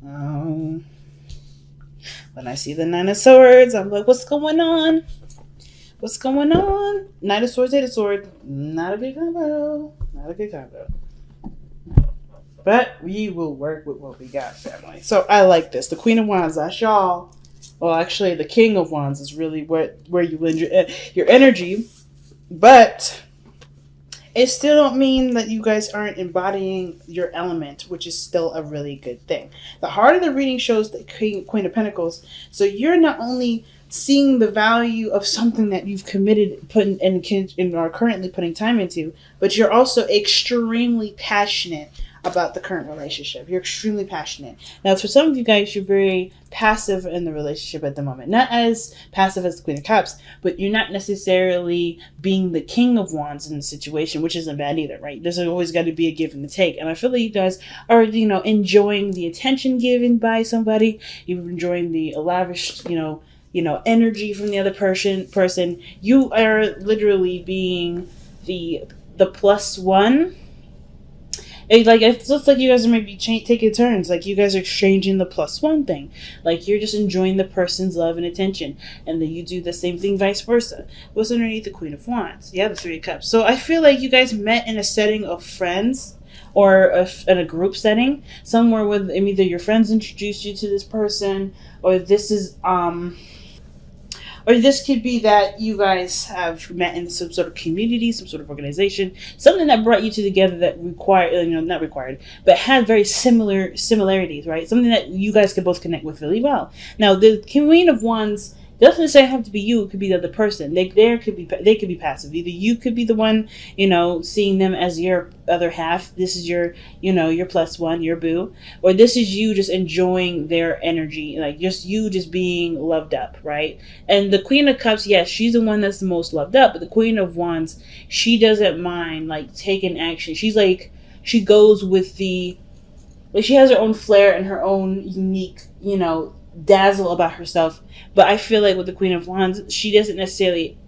Um, when I see the Nine of Swords, I'm like, what's going on? What's going on? Knight of Swords, Eight of Swords. Not a good combo. Not a good combo. But we will work with what we got, family. So I like this. The Queen of Wands, that's y'all. Well, actually, the King of Wands is really where you lend your energy. But it still don't mean that you guys aren't embodying your element, which is still a really good thing. The heart of the reading shows the Queen of Pentacles. So you're not only seeing the value of something that you've committed, and are currently putting time into, but you're also extremely passionate about the current relationship. You're extremely passionate. Now, for some of you guys, you're very passive in the relationship at the moment. Not as passive as the Queen of Cups, but you're not necessarily being the King of Wands in the situation, which isn't bad either, right? There's always got to be a give and a take. And I feel like you guys are, enjoying the attention given by somebody. You're enjoying the lavish, energy from the other person. You are literally being the plus one. It looks like you guys are maybe taking turns. Like you guys are exchanging the plus one thing. Like you're just enjoying the person's love and attention. And then you do the same thing vice versa. What's underneath the Queen of Wands? Yeah, the Three of Cups. So I feel like you guys met in a setting of friends, or in a group setting. Somewhere with either your friends introduced you to this person, or this is or this could be that you guys have met in some sort of community, some sort of organization, something that brought you two together that not required, but had very similarities, right? Something that you guys could both connect with really well. Now, the Queen of Wands doesn't necessarily have to be you. It could be the other person. They could be passive. Either you could be the one, seeing them as your other half. This is your plus one, your boo, or this is you just enjoying their energy, like just being loved up, right? And the Queen of Cups, yes, she's the one that's the most loved up, but the Queen of Wands, she doesn't mind taking action. She's she goes with she has her own flair and her own unique, dazzle about herself. But I feel like with the Queen of Wands, she doesn't necessarily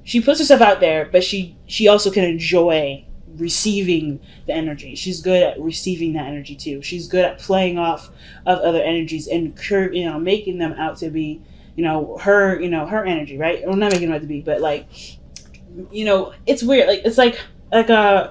she puts herself out there, but she also can enjoy receiving the energy. She's good at receiving that energy too. She's good at playing off of other energies and making them out to be her energy, right? Or not making them out to be, but it's weird. It's like a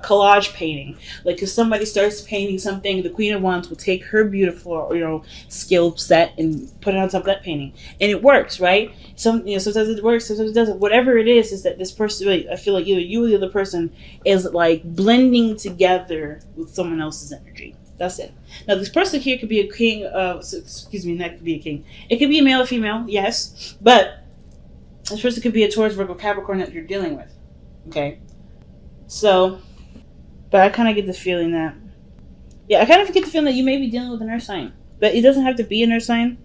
collage painting. Because somebody starts painting something, the Queen of Wands will take her beautiful, skill set and put it on top of that painting, and it works, right? Sometimes it works, sometimes it doesn't. Whatever it is that this person, I feel like either you or the other person is blending together with someone else's energy. That's it. Now, this person here could be a king. That could be a king. It could be a male or female, yes, but this person could be a Taurus, Virgo, Capricorn that you're dealing with. Okay. So, but I kind of get the feeling that, you may be dealing with an earth sign, but it doesn't have to be an earth sign.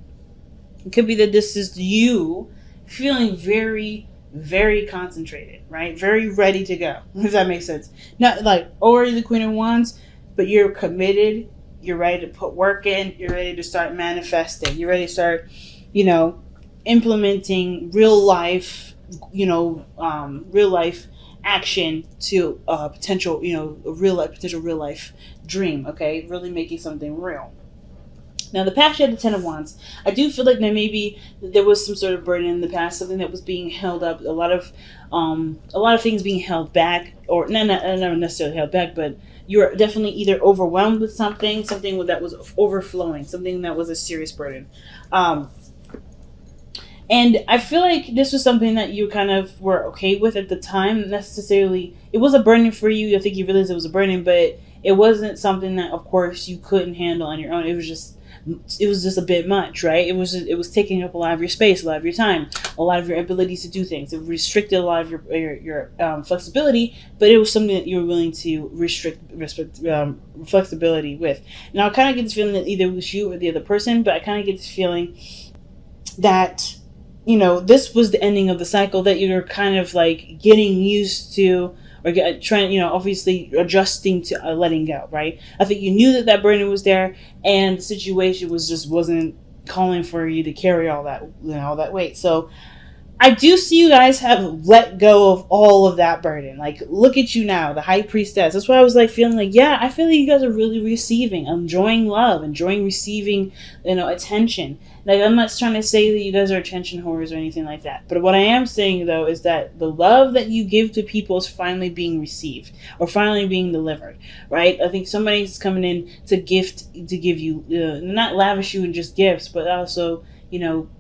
It could be that this is you feeling very, very concentrated, right? Very ready to go, if that makes sense. Not already the Queen of Wands, but you're committed, you're ready to put work in, you're ready to start manifesting, you're ready to start, implementing real life action to a potential, real life dream. Okay, really making something real. Now, the past, you had the Ten of Wands. I do feel like there was some sort of burden in the past, something that was being held up, a lot of things being held back, or not necessarily held back, but you're definitely either overwhelmed with something that was overflowing, something that was a serious burden. And I feel like this was something that you kind of were okay with at the time. Necessarily, it was a burden for you. I think you realized it was a burden, but it wasn't something that, of course, you couldn't handle on your own. It was just a bit much, right? It was taking up a lot of your space, a lot of your time, a lot of your abilities to do things. It restricted a lot of your flexibility, but it was something that you were willing to restrict flexibility with. Now, I kind of get this feeling that either it was you or the other person, but I kind of get this feeling that this was the ending of the cycle that you're kind of getting used to, or trying, obviously adjusting to letting go, right? I think you knew that burden was there, and the situation wasn't calling for you to carry all that weight. So I do see you guys have let go of all of that burden. Like, look at you now, the high priestess. That's why I was like feeling like, yeah, I feel like you guys are really receiving, enjoying love, enjoying receiving, attention. Like, I'm not trying to say that you guys are attention whores or anything like that. But what I am saying, though, is that the love that you give to people is finally being received or finally being delivered, right? I think somebody's coming in to give you, not lavish you in just gifts, but also,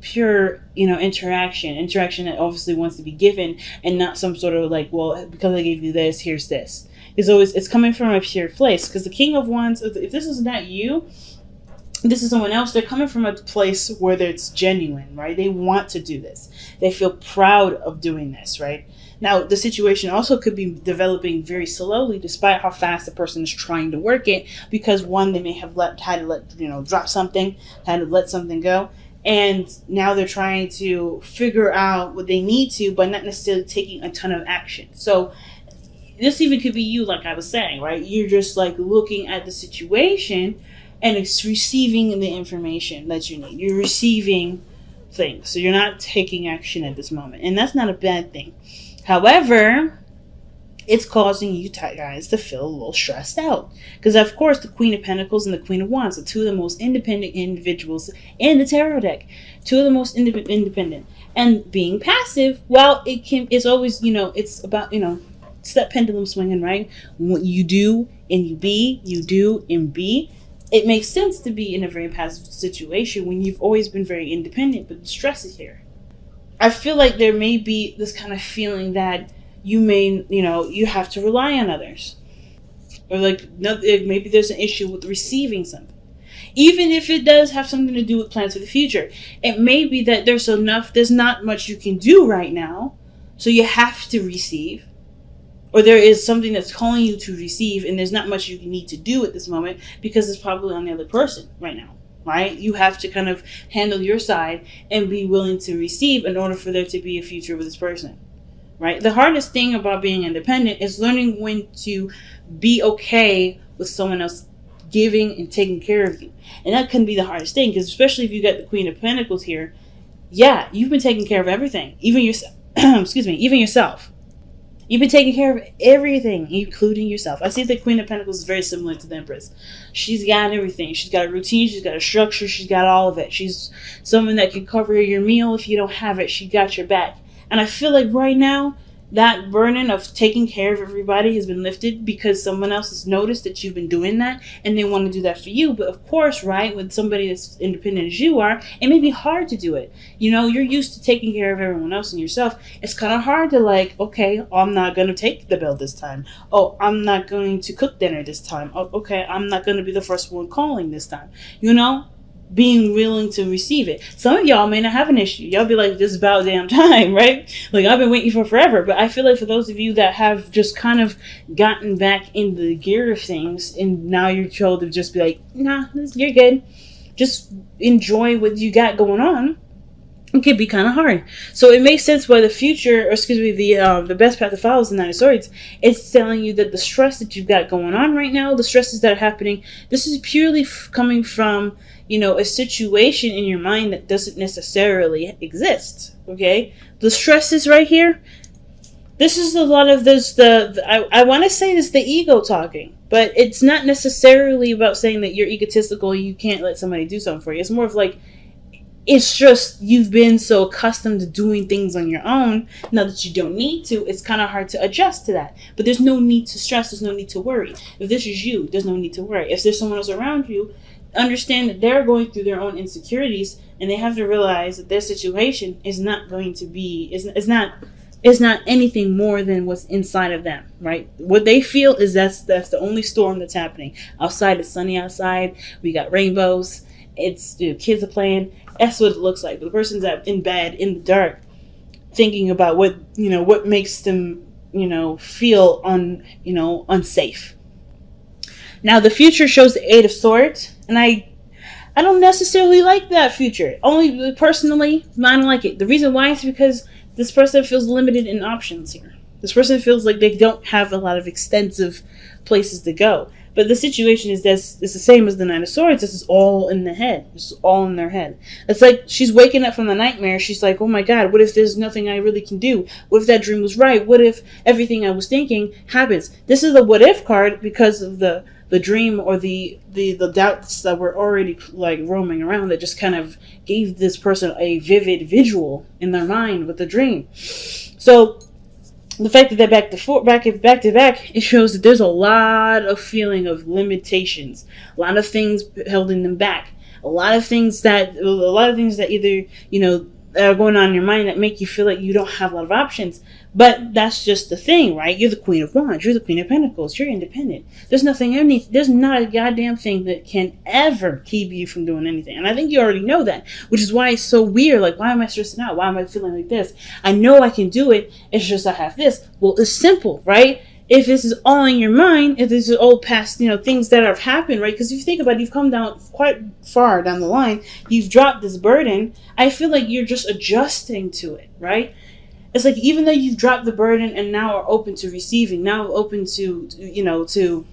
pure, interaction that obviously wants to be given, and not some sort of like, well, because I gave you this, here's this. It's coming from a pure place. Because the King of Wands, if this is not you, this is someone else, they're coming from a place where it's genuine, right? They want to do this. They feel proud of doing this, right? Now, the situation also could be developing very slowly, despite how fast the person is trying to work it, because one, they may have had to let drop something, had to let something go. And now they're trying to figure out what they need to, but not necessarily taking a ton of action. So this even could be you, like I was saying, right? You're just like looking at the situation and it's receiving the information that you need. You're receiving things. So you're not taking action at this moment. And that's not a bad thing. However, it's causing you guys to feel a little stressed out. Because, of course, the Queen of Pentacles and the Queen of Wands are two of the most independent individuals in the tarot deck. Two of the most independent. And being passive, well, it's always, it's about, it's that pendulum swinging, right? What you do and you be, you do and be. It makes sense to be in a very passive situation when you've always been very independent, but the stress is here. I feel like there may be this kind of feeling that you may, you have to rely on others. Or like, maybe there's an issue with receiving something. Even if it does have something to do with plans for the future. It may be that there's not much you can do right now, so you have to receive. Or there is something that's calling you to receive, and there's not much you need to do at this moment because it's probably on the other person right now, right? You have to kind of handle your side and be willing to receive in order for there to be a future with this person. Right? The hardest thing about being independent is learning when to be okay with someone else giving and taking care of you. And that can be the hardest thing, because especially if you got the Queen of Pentacles here, yeah, you've been taking care of everything. Even yourself. Even yourself. You've been taking care of everything, including yourself. I see the Queen of Pentacles is very similar to the Empress. She's got everything. She's got a routine. She's got a structure. She's got all of it. She's someone that can cover your meal if you don't have it. She got your back. And I feel like right now, that burden of taking care of everybody has been lifted because someone else has noticed that you've been doing that and they want to do that for you. But of course, right, with somebody as independent as you are, it may be hard to do it. You're used to taking care of everyone else and yourself. It's kind of hard to okay, I'm not going to take the bill this time. Oh, I'm not going to cook dinner this time. Oh, okay, I'm not going to be the first one calling this time. Being willing to receive it. Some of y'all may not have an issue. Y'all be like, this is about damn time, right? Like, I've been waiting for forever. But I feel like for those of you that have just kind of gotten back in the gear of things, and now you're told to just be like, nah, you're good. Just enjoy what you got going on. It could be kind of hard. So it makes sense why the best path to follow is the Nine of Swords. It's telling you that the stress that you've got going on right now, the stresses that are happening, this is purely coming from, a situation in your mind that doesn't necessarily exist. Okay? The stresses right here, this is a lot of this, I want to say this, the ego talking. But it's not necessarily about saying that you're egotistical and you can't let somebody do something for you. It's more of like, it's just you've been so accustomed to doing things on your own. Now that you don't need to, it's kind of hard to adjust to that. But there's no need to stress. There's no need to worry. If this is you, there's no need to worry. If there's someone else around you, understand that they're going through their own insecurities, and they have to realize that their situation is not going to be, is not anything more than what's inside of them, right? What they feel is that's the only storm that's happening. Outside, it's sunny outside. We got rainbows. It's kids are playing. That's what it looks like. But the person's in bed in the dark, thinking about what makes them feel unsafe. Now the future shows the Eight of Swords, and I don't necessarily like that future. Only personally, I don't like it. The reason why is because this person feels limited in options here. This person feels like they don't have a lot of extensive places to go. But the situation is this, it's the same as the Nine of Swords. This is all in the head. This is all in their head. It's like she's waking up from the nightmare. She's like, oh my God, what if there's nothing I really can do? What if that dream was right? What if everything I was thinking happens? This is the what if card because of the dream or the doubts that were already like roaming around that just kind of gave this person a vivid visual in their mind with the dream. So the fact that they're back to back, it shows that there's a lot of feeling of limitations, a lot of things holding them back, a lot of things that either, you know, are going on in your mind that make you feel like you don't have a lot of options. But that's just the thing, right? You're the Queen of Wands. You're the Queen of Pentacles. You're independent. There's not a goddamn thing that can ever keep you from doing anything. And I think you already know that, which is why it's so weird. Like, why am I stressing out? Why am I feeling like this? I know I can do it. It's just I have this. Well, it's simple, right? If this is all in your mind, if this is all past, you know, things that have happened, right? Because if you think about it, you've come down quite far down the line. You've dropped this burden. I feel like you're just adjusting to it, right? It's like, even though you've dropped the burden and now are open to receiving, now open to, you know, to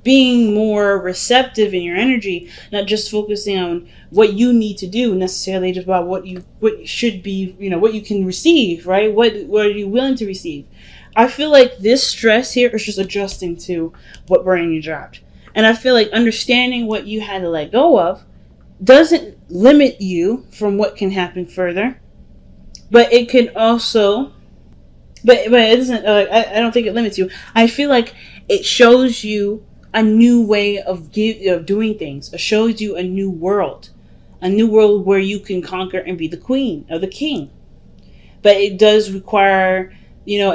being more receptive in your energy, not just focusing on what you need to do necessarily, just about what should be, you know, what you can receive, right? What are you willing to receive? I feel like this stress here is just adjusting to what burden you dropped. And I feel like understanding what you had to let go of doesn't limit you from what can happen further, but it can also, but it doesn't. I don't think it limits you. I feel like it shows you a new way of doing things. It shows you a new world where you can conquer and be the queen or the king. But it does require, this,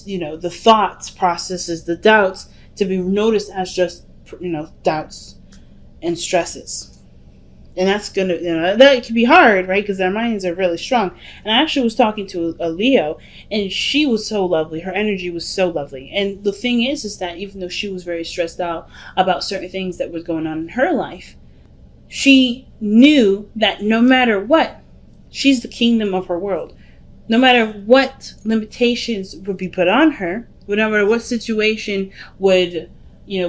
the thoughts, processes, the doubts to be noticed as just, doubts and stresses. And that's gonna, that can be hard, right? Because their minds are really strong. And I actually was talking to a Leo, and she was so lovely. Her energy was so lovely. And the thing is that even though she was very stressed out about certain things that was going on in her life, she knew that no matter what, she's the kingdom of her world. No matter what limitations would be put on her, no matter what situation would,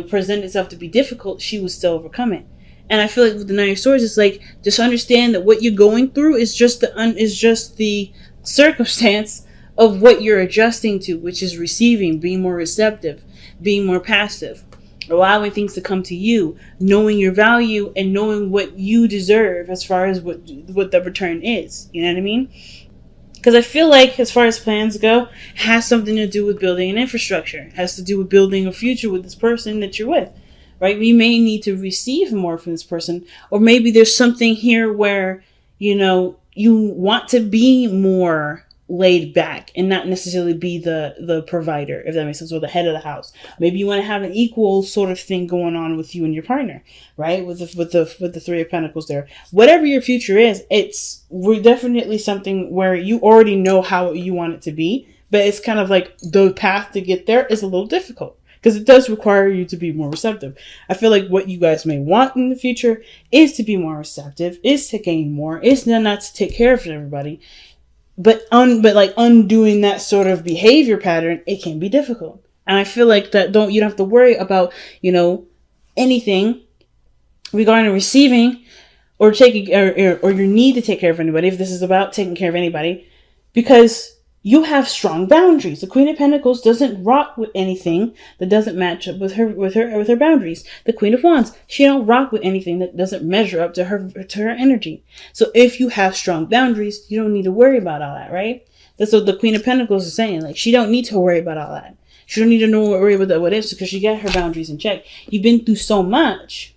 present itself to be difficult, she would still overcome it. And I feel like with the Nine of Swords, it's like, just understand that what you're going through is just the circumstance of what you're adjusting to, which is receiving, being more receptive, being more passive, allowing things to come to you, knowing your value and knowing what you deserve as far as what the return is. You know what I mean? Because I feel like, as far as plans go, it has something to do with building an infrastructure. It has to do with building a future with this person that you're with, right? We may need to receive more from this person. Or maybe there's something here where, you want to be more laid back and not necessarily be the provider, if that makes sense, or the head of the house. Maybe you want to have an equal sort of thing going on with you and your partner, right? With the Three of Pentacles there. Whatever your future is, we're definitely something where you already know how you want it to be, but it's kind of like the path to get there is a little difficult because it does require you to be more receptive. I feel like what you guys may want in the future is to be more receptive, is to gain more, is not to take care of everybody. But undoing that sort of behavior pattern, it can be difficult. And I feel like you don't have to worry about, anything regarding receiving or taking or your need to take care of anybody, if this is about taking care of anybody, because you have strong boundaries. The Queen of Pentacles doesn't rock with anything that doesn't match up with her boundaries. The Queen of Wands, she don't rock with anything that doesn't measure up to her energy. So if you have strong boundaries, you don't need to worry about all that, right? That's what the Queen of Pentacles is saying. Like, she don't need to worry about all that. She don't need to worry about what is, because she got her boundaries in check. You've been through so much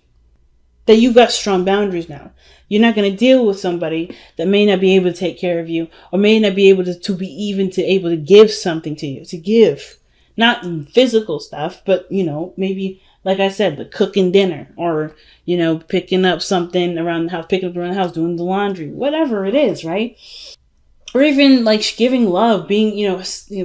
that you've got strong boundaries now. You're not going to deal with somebody that may not be able to take care of you, or may not be able to able to give something to you, to give. Not physical stuff, but, maybe, like I said, the cooking dinner, or, picking up something around the house, doing the laundry, whatever it is, right? Or even like giving love, being,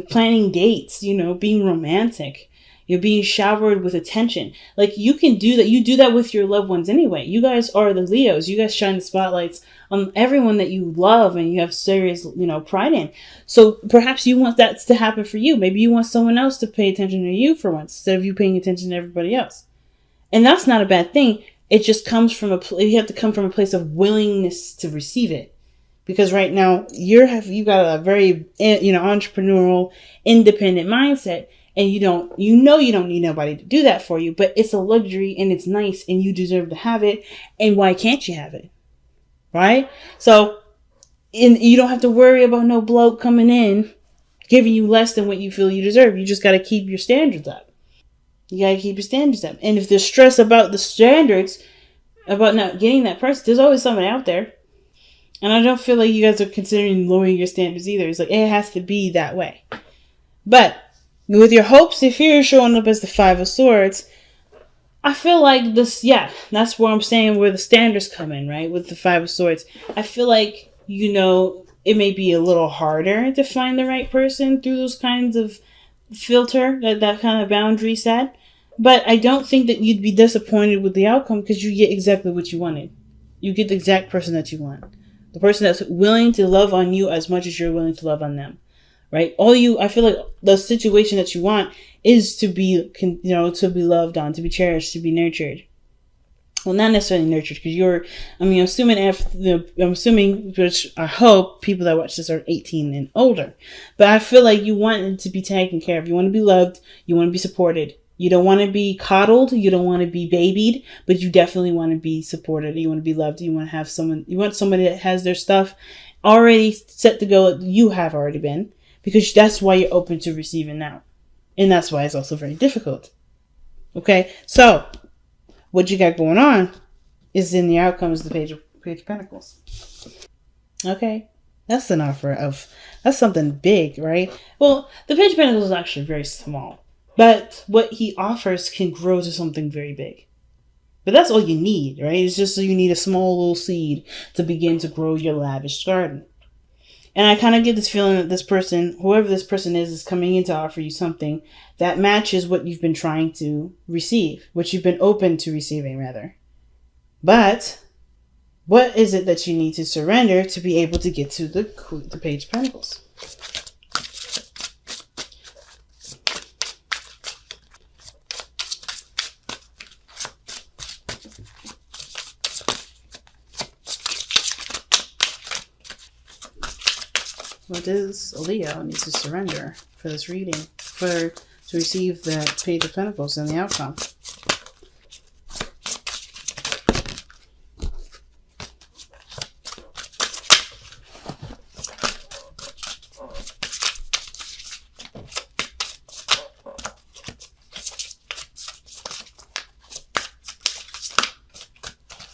planning dates, being romantic, You're being showered with attention. Like, you can do that. You do that with your loved ones anyway. You guys are the Leos. You guys shine the spotlights on everyone that you love and you have serious, pride in. So perhaps you want that to happen for you. Maybe you want someone else to pay attention to you for once instead of you paying attention to everybody else. And that's not a bad thing. It just comes from you have to come from a place of willingness to receive it. Because right now you got a very, entrepreneurial, independent mindset. And you don't need nobody to do that for you, but it's a luxury and it's nice and you deserve to have it. And why can't you have it? Right? So, you don't have to worry about no bloke coming in, giving you less than what you feel you deserve. You just got to keep your standards up. You got to keep your standards up. And if there's stress about the standards, about not getting that person, there's always somebody out there. And I don't feel like you guys are considering lowering your standards either. It's like, it has to be that way. But with your hopes and fears showing up as the Five of Swords, I feel like this, that's where I'm saying where the standards come in, right? With the Five of Swords. I feel like, it may be a little harder to find the right person through those kinds of filter, that kind of boundary set. But I don't think that you'd be disappointed with the outcome because you get exactly what you wanted. You get the exact person that you want. The person that's willing to love on you as much as you're willing to love on them. Right? I feel like the situation that you want is to be, to be loved on, to be cherished, to be nurtured. Well, not necessarily nurtured, because I'm assuming, which I hope people that watch this are 18 and older. But I feel like you want it to be taken care of. You want to be loved. You want to be supported. You don't want to be coddled. You don't want to be babied, but you definitely want to be supported. You want to be loved. You want to have you want somebody that has their stuff already set to go. You have already been. Because that's why you're open to receiving now. And that's why it's also very difficult. Okay? So, what you got going on is in the outcome is the Page of Pentacles. Okay? That's an offer that's something big, right? Well, the Page of Pentacles is actually very small. But what he offers can grow to something very big. But that's all you need, right? It's just so you need a small little seed to begin to grow your lavish garden. And I kind of get this feeling that this person, whoever this person is coming in to offer you something that matches what you've been trying to receive, what you've been open to receiving, rather. But what is it that you need to surrender to be able to get to the Page of Pentacles? What does a Leo need to surrender for this reading, to receive the Page of Pentacles and the outcome?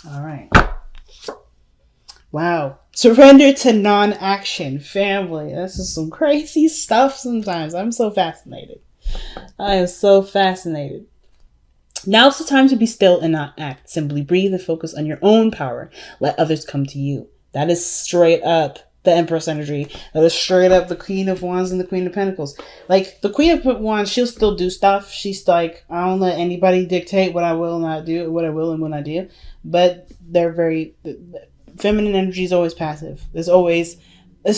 All right. Wow. Surrender to non-action, family. This is some crazy stuff sometimes. I'm so fascinated. I am so fascinated. Now's the time to be still and not act. Simply breathe and focus on your own power. Let others come to you. That is straight up the Empress energy. That is straight up the Queen of Wands and the Queen of Pentacles. Like, the Queen of Wands, she'll still do stuff. She's like, I don't let anybody dictate what I will not do, what I will and will not do. But they're very... Feminine energy is always passive. There's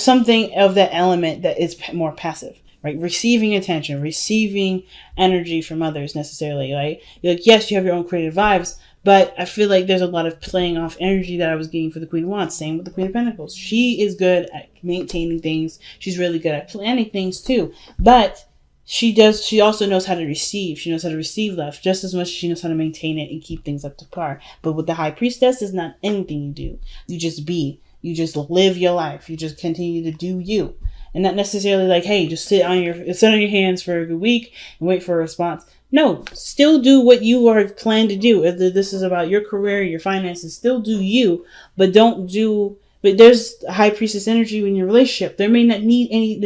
something of that element that is more passive, right? Receiving attention, receiving energy from others necessarily, right? You're like, yes, you have your own creative vibes, but I feel like there's a lot of playing off energy that I was getting for the Queen of Wands. Same with the Queen of Pentacles. She is good at maintaining things. She's really good at planning things too. But she also knows how to receive. She knows how to receive love just as much as she knows how to maintain it and keep things up to par. But with the High Priestess, it's not anything you do. You just be. You just live your life. You just continue to do you. And not necessarily like, hey, just sit on your hands for a good week and wait for a response. No, still do what you are planned to do. If this is about your career, your finances, still do you, but but there's High Priestess energy in your relationship. There may not need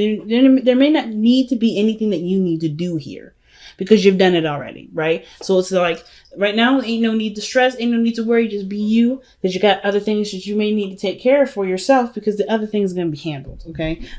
there may not need to be anything that you need to do here because you've done it already, right? So it's like, right now, ain't no need to stress, ain't no need to worry, just be you, because you got other things that you may need to take care of for yourself because the other things are going to be handled, okay?